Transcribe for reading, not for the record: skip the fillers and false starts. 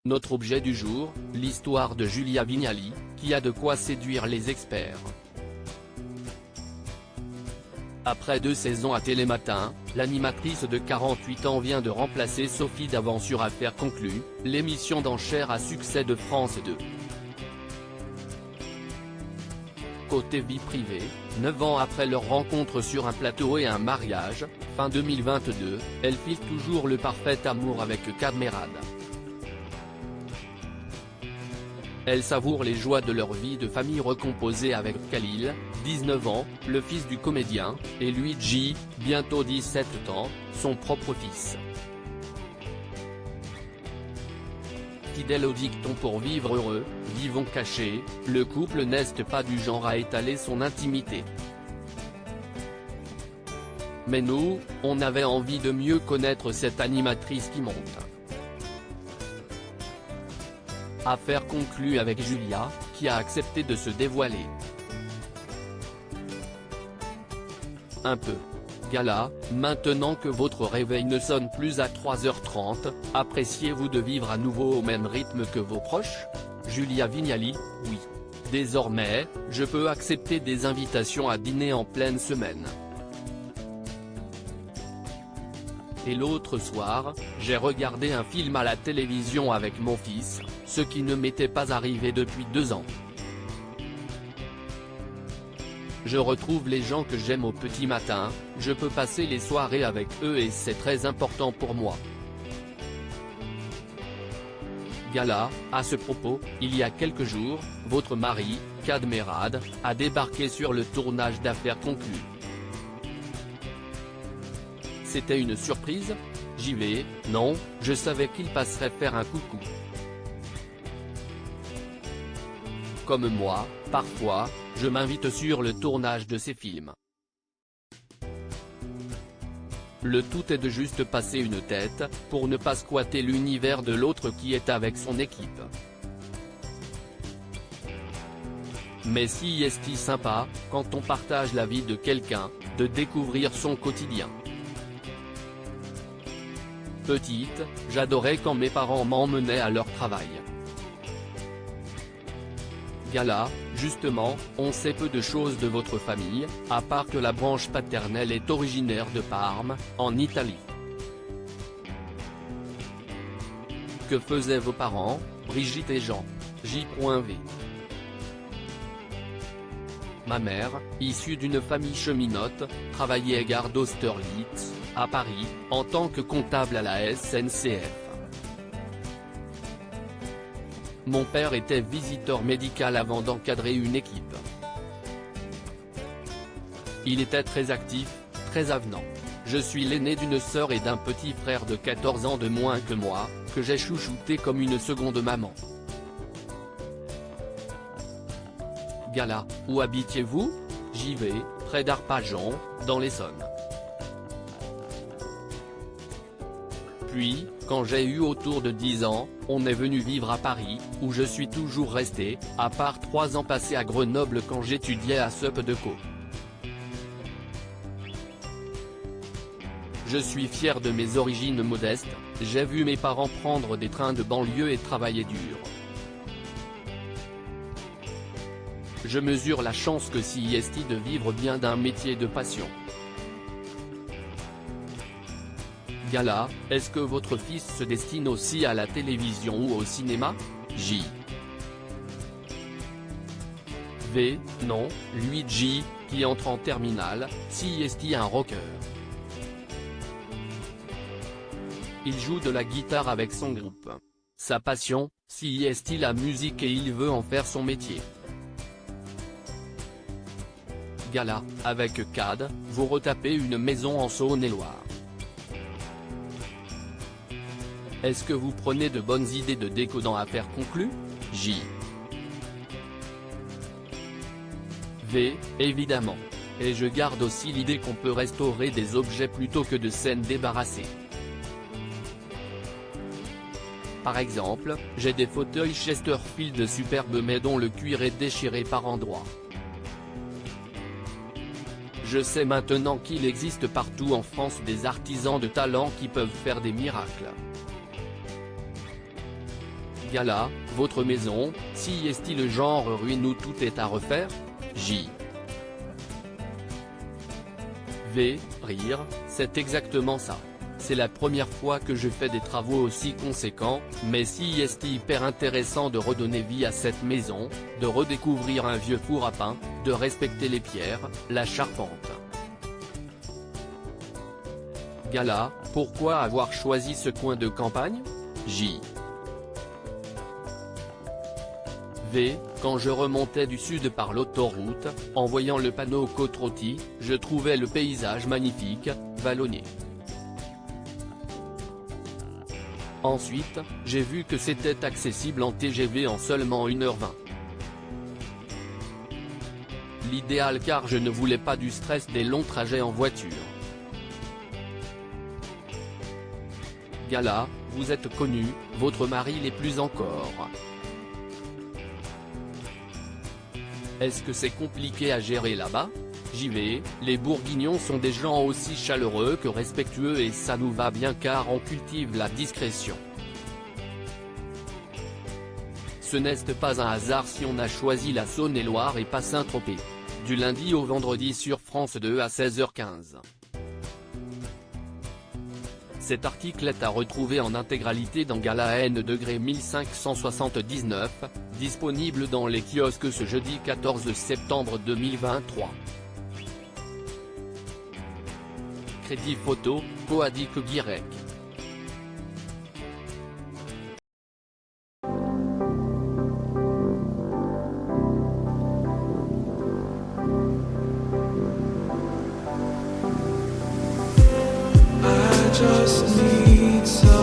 Notre objet du jour, l'histoire de Julia Vignali, qui a de quoi séduire les experts. Après 2 saisons à Télématin, l'animatrice de 48 ans vient de remplacer Sophie Davant sur Affaires conclues, l'émission d'enchères à succès de France 2. Côté vie privée, 9 ans après leur rencontre sur un plateau et un mariage, fin 2022, elle vit toujours le parfait amour avec Kad Merad. Elle savoure les joies de leur vie de famille recomposée avec Khalil, 19 ans, le fils du comédien, et Luigi, bientôt 17 ans, son propre fils. Fidèle au dicton pour vivre heureux, vivons cachés, le couple n'est pas du genre à étaler son intimité. Mais nous, on avait envie de mieux connaître cette animatrice qui monte. Affaire conclue avec Julia, qui a accepté de se dévoiler. Un peu. Gala, maintenant que votre réveil ne sonne plus à 3h30, appréciez-vous de vivre à nouveau au même rythme que vos proches? Julia Vignali, oui. Désormais, je peux accepter des invitations à dîner en pleine semaine. Et l'autre soir, j'ai regardé un film à la télévision avec mon fils, ce qui ne m'était pas arrivé depuis 2 ans. Je retrouve les gens que j'aime au petit matin, je peux passer les soirées avec eux et c'est très important pour moi. Gala, à ce propos, il y a quelques jours, votre mari, Kad Merad, a débarqué sur le tournage d'Affaires conclues. C'était une surprise? J'y vais, non, je savais qu'il passerait faire un coucou. Comme moi, parfois, je m'invite sur le tournage de ces films. Le tout est de juste passer une tête, pour ne pas squatter l'univers de l'autre qui est avec son équipe. Mais si est-il sympa, quand on partage la vie de quelqu'un, de découvrir son quotidien. Petite, j'adorais quand mes parents m'emmenaient à leur travail. Gala, justement, on sait peu de choses de votre famille, à part que la branche paternelle est originaire de Parme, en Italie. Que faisaient vos parents, Brigitte et Jean? J.V. Ma mère, issue d'une famille cheminote, travaillait à Gare d'Austerlitz, à Paris, en tant que comptable à la SNCF. Mon père était visiteur médical avant d'encadrer une équipe. Il était très actif, très avenant. Je suis l'aîné d'une sœur et d'un petit frère de 14 ans de moins que moi, que j'ai chouchouté comme une seconde maman. Gala, où habitiez-vous? J'y vais, près d'Arpajon, dans l'Essonne. Puis, quand j'ai eu autour de 10 ans, on est venu vivre à Paris, où je suis toujours resté, à part 3 ans passés à Grenoble quand j'étudiais à Sup de Co. Je suis fier de mes origines modestes, j'ai vu mes parents prendre des trains de banlieue et travailler dur. Je mesure la chance que si est de vivre bien d'un métier de passion. Gala, est-ce que votre fils se destine aussi à la télévision ou au cinéma? J.V. Non, Luigi, qui entre en terminale, si est un rocker. Il joue de la guitare avec son groupe. Sa passion, si est la musique et il veut en faire son métier. Gala, avec Kad, vous retapez une maison en Saône-et-Loire. Est-ce que vous prenez de bonnes idées de déco dans Affaires conclues? J.V. Évidemment. Et je garde aussi l'idée qu'on peut restaurer des objets plutôt que de scènes débarrassées. Par exemple, j'ai des fauteuils Chesterfield superbes mais dont le cuir est déchiré par endroits. Je sais maintenant qu'il existe partout en France des artisans de talent qui peuvent faire des miracles. Gala, votre maison, si est-il le genre ruine où tout est à refaire? J. V, rire, c'est exactement ça. C'est la première fois que je fais des travaux aussi conséquents, mais si est hyper intéressant de redonner vie à cette maison, de redécouvrir un vieux four à pain, de respecter les pierres, la charpente. Gala, pourquoi avoir choisi ce coin de campagne? J. V, quand je remontais du sud par l'autoroute, en voyant le panneau Côte-Rôtie, je trouvais le paysage magnifique, vallonné. Ensuite, j'ai vu que c'était accessible en TGV en seulement 1h20. L'idéal car je ne voulais pas du stress des longs trajets en voiture. Gala, vous êtes connu, votre mari l'est plus encore. Est-ce que c'est compliqué à gérer là-bas? J'y vais, les Bourguignons sont des gens aussi chaleureux que respectueux et ça nous va bien car on cultive la discrétion. Ce n'est pas un hasard si on a choisi la Saône-et-Loire et pas Saint-Tropez. Du lundi au vendredi sur France 2 à 16h15. Cet article est à retrouver en intégralité dans Gala N degré 1579, disponible dans les kiosques ce jeudi 14 septembre 2023. Crédit photo, Coadic Guirec. Just need some